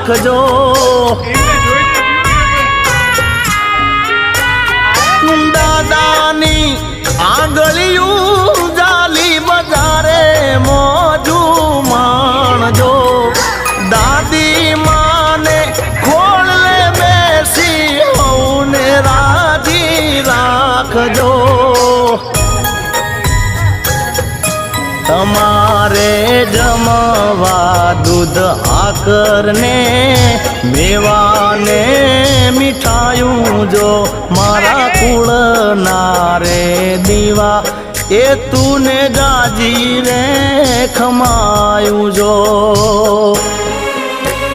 રાખજો દાદાની આંગળિયું જાલી બજારે મોજુ માણજો દાદી માને ખોળલે બેસી હોને રાજી રાખજો તમારે જમવા દૂધ આકરને મેવાને મીઠાયું જો મારા કુળના રે દીવા એ તું ને જાજી રે ખમાયું જો